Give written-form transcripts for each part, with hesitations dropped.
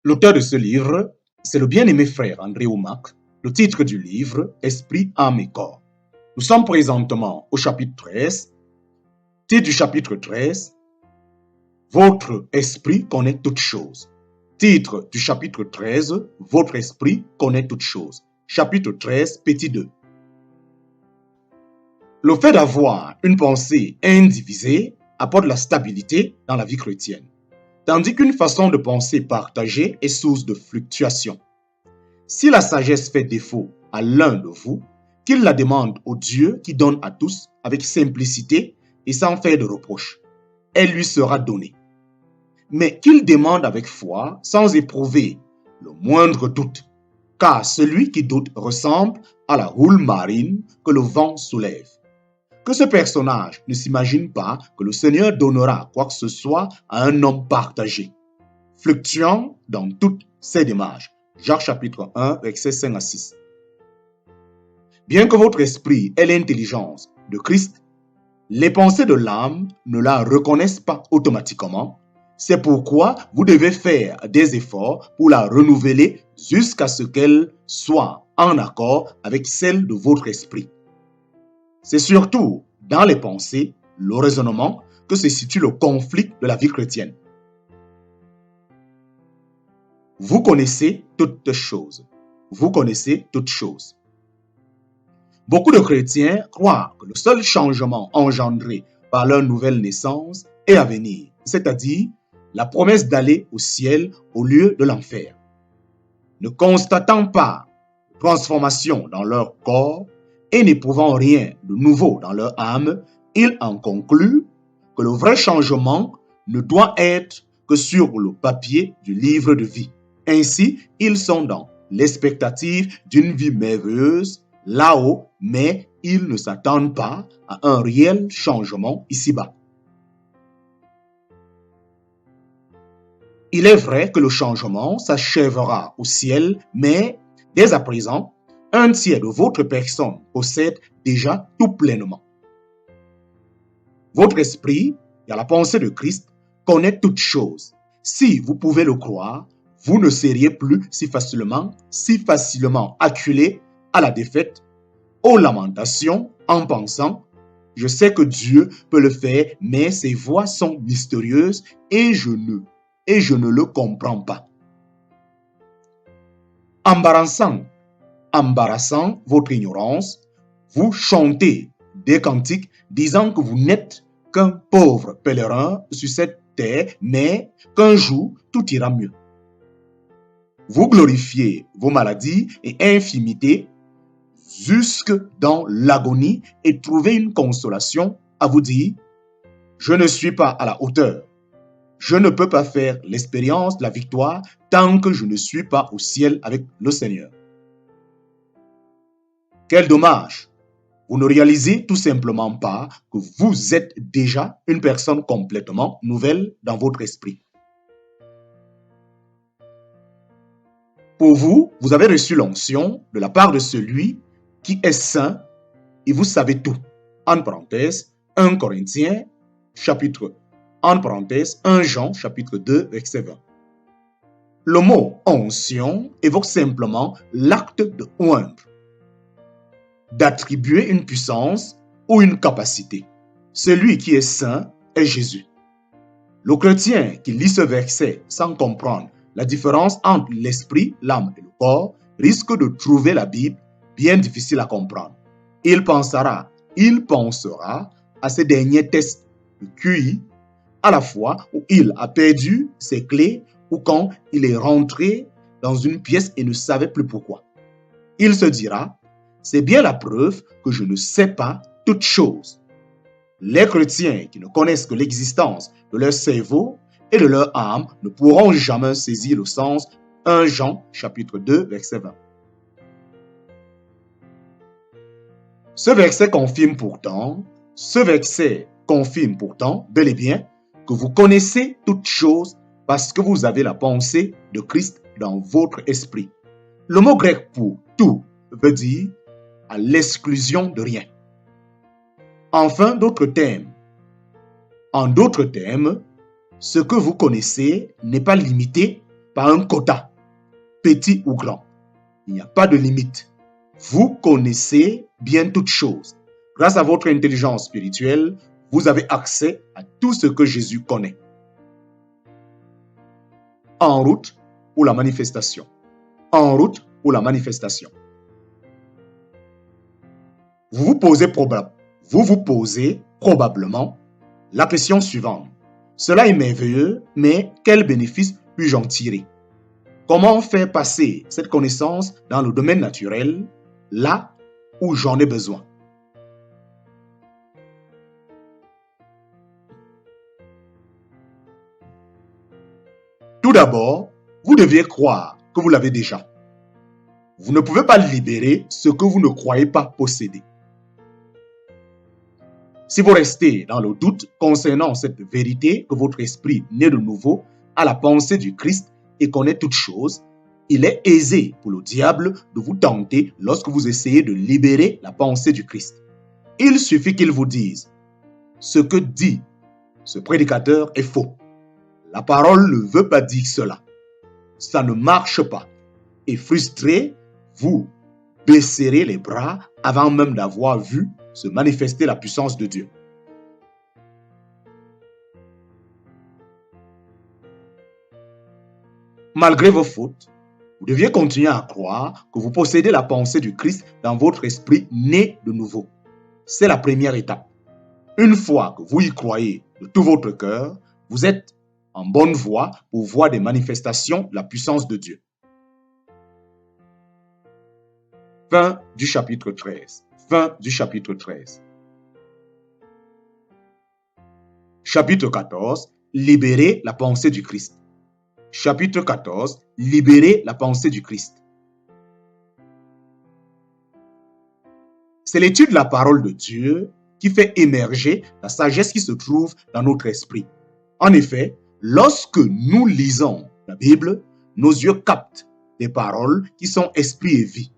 L'auteur de ce livre, c'est le bien-aimé frère André Oumak. Le titre du livre, Esprit, âme et corps. Nous sommes présentement au chapitre 13. Titre du chapitre 13, Votre esprit connaît toutes choses. Titre du chapitre 13, Votre esprit connaît toutes choses. Chapitre 13, petit 2. Le fait d'avoir une pensée indivisée apporte la stabilité dans la vie chrétienne, tandis qu'une façon de penser partagée est source de fluctuation. Si la sagesse fait défaut à l'un de vous, qu'il la demande au Dieu qui donne à tous avec simplicité et sans faire de reproche. Elle lui sera donnée. Mais qu'il demande avec foi, sans éprouver le moindre doute, car celui qui doute ressemble à la houle marine que le vent soulève. Que ce personnage ne s'imagine pas que le Seigneur donnera quoi que ce soit à un homme partagé, fluctuant dans toutes ses démarches. Jacques chapitre 1, versets 5 à 6. Bien que votre esprit ait l'intelligence de Christ, les pensées de l'âme ne la reconnaissent pas automatiquement. C'est pourquoi vous devez faire des efforts pour la renouveler jusqu'à ce qu'elle soit en accord avec celle de votre esprit. C'est surtout dans les pensées, le raisonnement, que se situe le conflit de la vie chrétienne. Vous connaissez toutes choses. Vous connaissez toutes choses. Beaucoup de chrétiens croient que le seul changement engendré par leur nouvelle naissance est à venir, c'est-à-dire la promesse d'aller au ciel au lieu de l'enfer. Ne constatant pas de transformation dans leur corps et n'éprouvant rien de nouveau dans leur âme, ils en concluent que le vrai changement ne doit être que sur le papier du livre de vie. Ainsi, ils sont dans l'expectative d'une vie merveilleuse là-haut, mais ils ne s'attendent pas à un réel changement ici-bas. Il est vrai que le changement s'achèvera au ciel, mais dès à présent, un tiers de votre personne possède déjà tout pleinement. Votre esprit, et à la pensée de Christ, connaît toutes choses. Si vous pouvez le croire, vous ne seriez plus si facilement acculé à la défaite, aux lamentations, en pensant « Je sais que Dieu peut le faire, mais ses voies sont mystérieuses et je ne le comprends pas. » Embarrassant votre ignorance, vous chantez des cantiques disant que vous n'êtes qu'un pauvre pèlerin sur cette terre, mais qu'un jour tout ira mieux. Vous glorifiez vos maladies et infirmités jusque dans l'agonie et trouvez une consolation à vous dire « Je ne suis pas à la hauteur. Je ne peux pas faire l'expérience de la victoire tant que je ne suis pas au ciel avec le Seigneur. » Quel dommage! Vous ne réalisez tout simplement pas que vous êtes déjà une personne complètement nouvelle dans votre esprit. Pour vous, vous avez reçu l'onction de la part de celui qui est saint et vous savez tout. En parenthèse, 1 Corinthiens, en parenthèse, 1 Jean, chapitre 2, verset 20. Le mot onction évoque simplement l'acte de oindre, d'attribuer une puissance ou une capacité. Celui qui est saint est Jésus. Le chrétien qui lit ce verset sans comprendre la différence entre l'esprit, l'âme et le corps risque de trouver la Bible bien difficile à comprendre. Il pensera à ces derniers tests de QI, à la fois où il a perdu ses clés ou quand il est rentré dans une pièce et ne savait plus pourquoi. Il se dira, c'est bien la preuve que je ne sais pas toutes choses. Les chrétiens qui ne connaissent que l'existence de leur cerveau et de leur âme ne pourront jamais saisir le sens 1 Jean chapitre 2 verset 20. Ce verset confirme pourtant bel et bien que vous connaissez toutes choses parce que vous avez la pensée de Christ dans votre esprit. Le mot grec pour tout veut dire à l'exclusion de rien. En d'autres termes, ce que vous connaissez n'est pas limité pas un quota, petit ou grand. Il n'y a pas de limite. Vous connaissez bien toutes choses. Grâce à votre intelligence spirituelle, vous avez accès à tout ce que Jésus connaît. En route pour la manifestation. En route pour la manifestation. Vous vous posez probablement la question suivante. Cela est merveilleux, mais quel bénéfice puis-je en tirer? Comment faire passer cette connaissance dans le domaine naturel, là où j'en ai besoin? Tout d'abord, vous deviez croire que vous l'avez déjà. Vous ne pouvez pas libérer ce que vous ne croyez pas posséder. Si vous restez dans le doute concernant cette vérité que votre esprit né de nouveau a la pensée du Christ et connaît toutes choses, il est aisé pour le diable de vous tenter lorsque vous essayez de libérer la pensée du Christ. Il suffit qu'il vous dise « Ce que dit ce prédicateur est faux. La parole ne veut pas dire cela. Ça ne marche pas. » Et frustré, vous baisserez les bras avant même d'avoir vu se manifester la puissance de Dieu. Malgré vos fautes, vous deviez continuer à croire que vous possédez la pensée du Christ dans votre esprit né de nouveau. C'est la première étape. Une fois que vous y croyez de tout votre cœur, vous êtes en bonne voie pour voir des manifestations de la puissance de Dieu. Fin du chapitre 13. Fin du chapitre 13. Chapitre 14. Libérer la pensée du Christ. Chapitre 14. Libérer la pensée du Christ. C'est l'étude de la parole de Dieu qui fait émerger la sagesse qui se trouve dans notre esprit. En effet, lorsque nous lisons la Bible, nos yeux captent des paroles qui sont esprit et vie.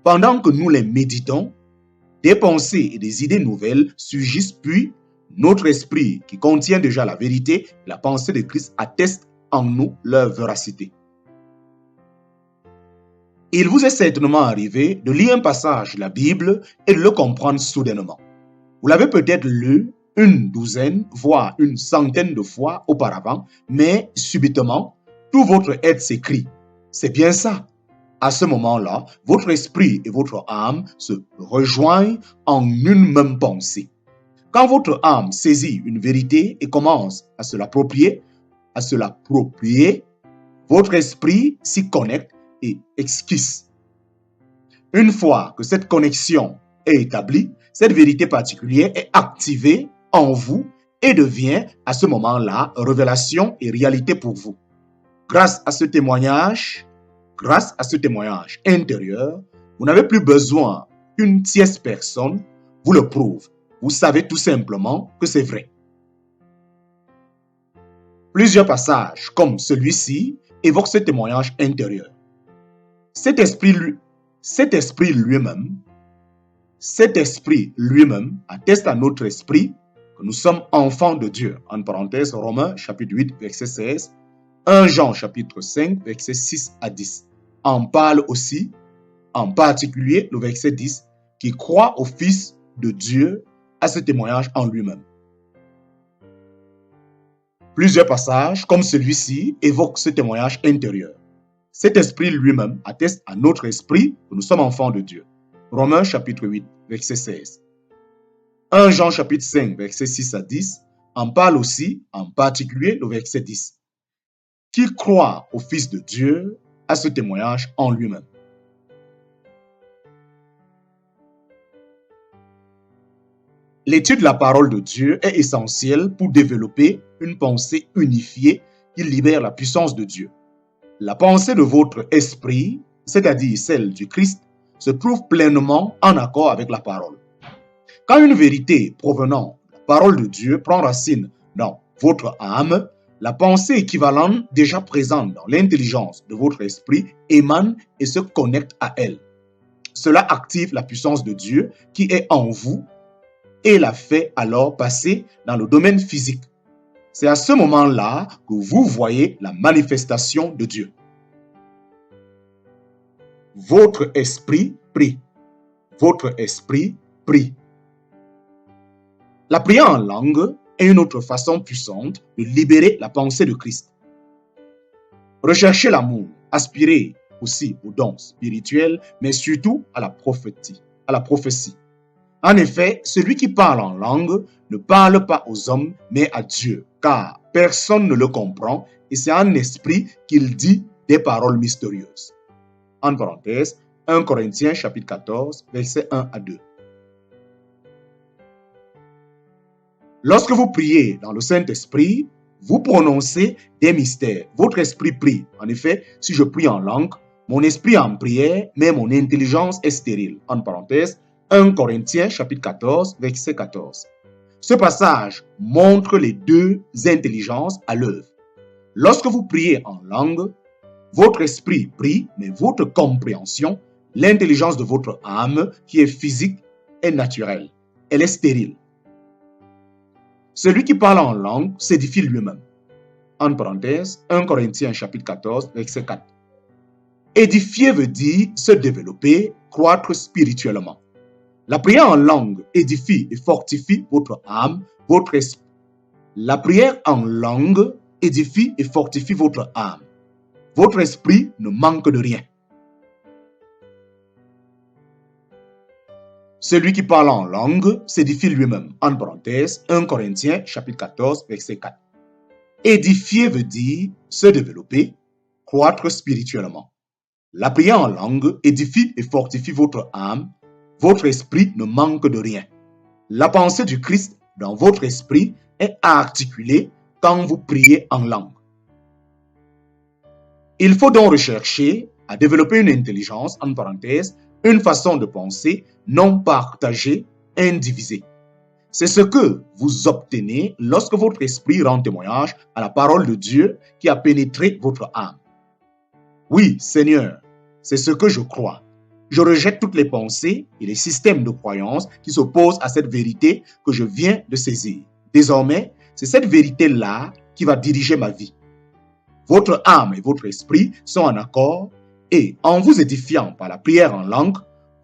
Pendant que nous les méditons, des pensées et des idées nouvelles surgissent, puis notre esprit, qui contient déjà la vérité, la pensée de Christ, atteste en nous leur véracité. Il vous est certainement arrivé de lire un passage de la Bible et de le comprendre soudainement. Vous l'avez peut-être lu une douzaine, voire une centaine de fois auparavant, mais subitement, tout votre être s'écrie. C'est bien ça. À ce moment-là, votre esprit et votre âme se rejoignent en une même pensée. Quand votre âme saisit une vérité et commence à se l'approprier, votre esprit s'y connecte et esquisse. Une fois que cette connexion est établie, cette vérité particulière est activée en vous et devient à ce moment-là révélation et réalité pour vous. Grâce à ce témoignage intérieur, vous n'avez plus besoin qu'une tierce personne vous le prouve. Vous savez tout simplement que c'est vrai. Plusieurs passages comme celui-ci évoquent ce témoignage intérieur. Cet esprit lui-même atteste à notre esprit que nous sommes enfants de Dieu. En parenthèse, Romains chapitre 8, verset 16, 1 Jean chapitre 5, verset 6 à 10. En parle aussi, en particulier le verset 10, qui croit au Fils de Dieu à ce témoignage en lui-même. Plusieurs passages comme celui-ci évoquent ce témoignage intérieur. Cet esprit lui-même atteste à notre esprit que nous sommes enfants de Dieu. Romains chapitre 8, verset 16. 1 Jean chapitre 5, verset 6 à 10 en parle aussi, en particulier le verset 10. Qui croit au Fils de Dieu à ce témoignage en lui-même. L'étude de la parole de Dieu est essentielle pour développer une pensée unifiée qui libère la puissance de Dieu. La pensée de votre esprit, c'est-à-dire celle du Christ, se trouve pleinement en accord avec la parole. Quand une vérité provenant de la parole de Dieu prend racine dans votre âme, la pensée équivalente déjà présente dans l'intelligence de votre esprit émane et se connecte à elle. Cela active la puissance de Dieu qui est en vous et la fait alors passer dans le domaine physique. C'est à ce moment-là que vous voyez la manifestation de Dieu. Votre esprit prie. Votre esprit prie. La prière en langue est une autre façon puissante de libérer la pensée de Christ. Recherchez l'amour, aspirez aussi aux dons spirituels, mais surtout à la prophétie. En effet, celui qui parle en langue ne parle pas aux hommes, mais à Dieu, car personne ne le comprend et c'est en esprit qu'il dit des paroles mystérieuses. En parenthèse, 1 Corinthiens chapitre 14, versets 1 à 2. Lorsque vous priez dans le Saint-Esprit, vous prononcez des mystères. Votre esprit prie. En effet, si je prie en langue, mon esprit est en prière, mais mon intelligence est stérile. En parenthèse, 1 Corinthiens chapitre 14, verset 14. Ce passage montre les deux intelligences à l'œuvre. Lorsque vous priez en langue, votre esprit prie, mais votre compréhension, l'intelligence de votre âme, qui est physique, est naturelle. Elle est stérile. Celui qui parle en langue s'édifie lui-même. En parenthèse, 1 Corinthiens chapitre 14, verset 4. Édifier veut dire se développer, croître spirituellement. La prière en langue édifie et fortifie votre âme, votre esprit. La prière en langue édifie et fortifie votre âme. Votre esprit ne manque de rien. Celui qui parle en langue s'édifie lui-même. En parenthèse, 1 Corinthiens chapitre 14, verset 4. Édifier veut dire se développer, croître spirituellement. La prière en langue édifie et fortifie votre âme. Votre esprit ne manque de rien. La pensée du Christ dans votre esprit est articulée quand vous priez en langue. Il faut donc rechercher à développer une intelligence, en parenthèse, une façon de penser non partagée, indivisée. C'est ce que vous obtenez lorsque votre esprit rend témoignage à la parole de Dieu qui a pénétré votre âme. Oui, Seigneur, c'est ce que je crois. Je rejette toutes les pensées et les systèmes de croyance qui s'opposent à cette vérité que je viens de saisir. Désormais, c'est cette vérité-là qui va diriger ma vie. Votre âme et votre esprit sont en accord et en vous édifiant par la prière en langue,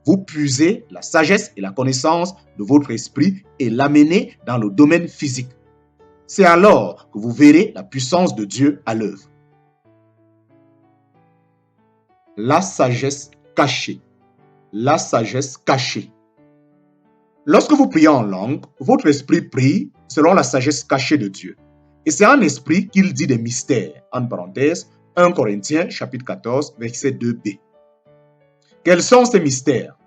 vous puisez la sagesse et la connaissance de votre esprit et l'amenez dans le domaine physique. C'est alors que vous verrez la puissance de Dieu à l'œuvre. La sagesse cachée. La sagesse cachée. Lorsque vous priez en langue, votre esprit prie selon la sagesse cachée de Dieu. Et c'est en esprit qu'il dit des mystères. En parenthèse, 1 Corinthiens chapitre 14, verset 2b. Quels sont ces mystères?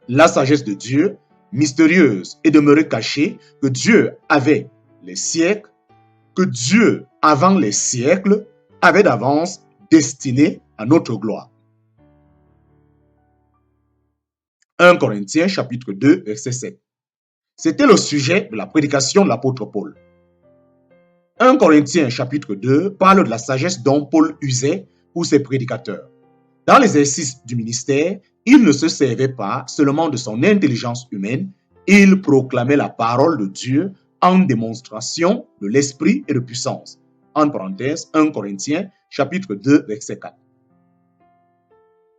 La sagesse de Dieu, mystérieuse et demeurée cachée, que Dieu avait les siècles, que Dieu, avant les siècles, avait d'avance destiné à notre gloire. 1 Corinthiens chapitre 2, verset 7. C'était le sujet de la prédication de l'apôtre Paul. 1 Corinthiens chapitre 2 parle de la sagesse dont Paul usait pour ses prédicateurs. Dans l'exercice du ministère, il ne se servait pas seulement de son intelligence humaine, il proclamait la parole de Dieu en démonstration de l'esprit et de puissance. En parenthèse, 1 Corinthiens chapitre 2 verset 4.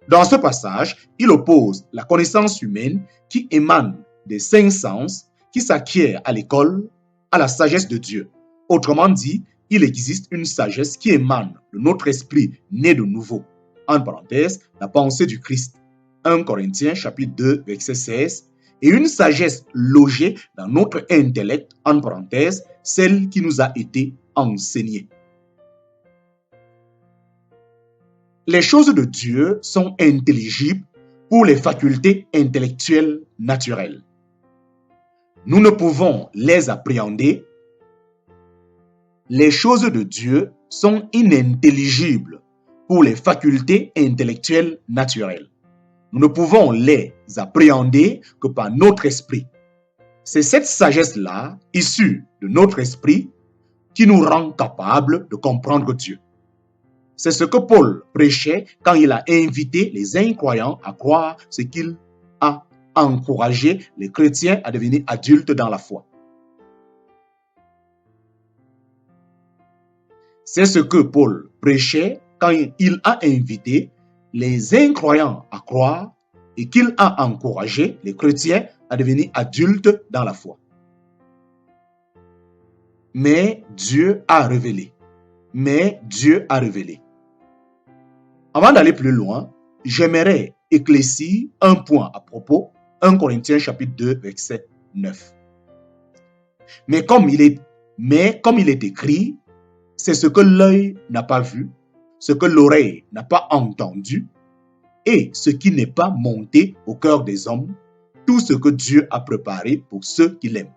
Dans ce passage, il oppose la connaissance humaine qui émane des cinq sens, qui s'acquiert à l'école, à la sagesse de Dieu. Autrement dit, il existe une sagesse qui émane de notre esprit né de nouveau. En parenthèse, la pensée du Christ. 1 Corinthiens chapitre 2 verset 16. Et une sagesse logée dans notre intellect, en parenthèse, celle qui nous a été enseignée. Les choses de Dieu sont intelligibles pour les facultés intellectuelles naturelles. Nous ne pouvons les appréhender. Les choses de Dieu sont inintelligibles pour les facultés intellectuelles naturelles. Nous ne pouvons les appréhender que par notre esprit. C'est cette sagesse-là, issue de notre esprit, qui nous rend capables de comprendre Dieu. C'est ce que Paul prêchait quand il a invité les incroyants à croire ce qu'il a encouragé les chrétiens à devenir adultes dans la foi. C'est ce que Paul prêchait quand il a invité les incroyants à croire et qu'il a encouragé les chrétiens à devenir adultes dans la foi. Mais Dieu a révélé. Avant d'aller plus loin, j'aimerais éclaircir un point à propos, 1 Corinthiens chapitre 2, verset 9. Mais comme il est écrit, c'est ce que l'œil n'a pas vu, ce que l'oreille n'a pas entendu, et ce qui n'est pas monté au cœur des hommes, tout ce que Dieu a préparé pour ceux qui l'aiment.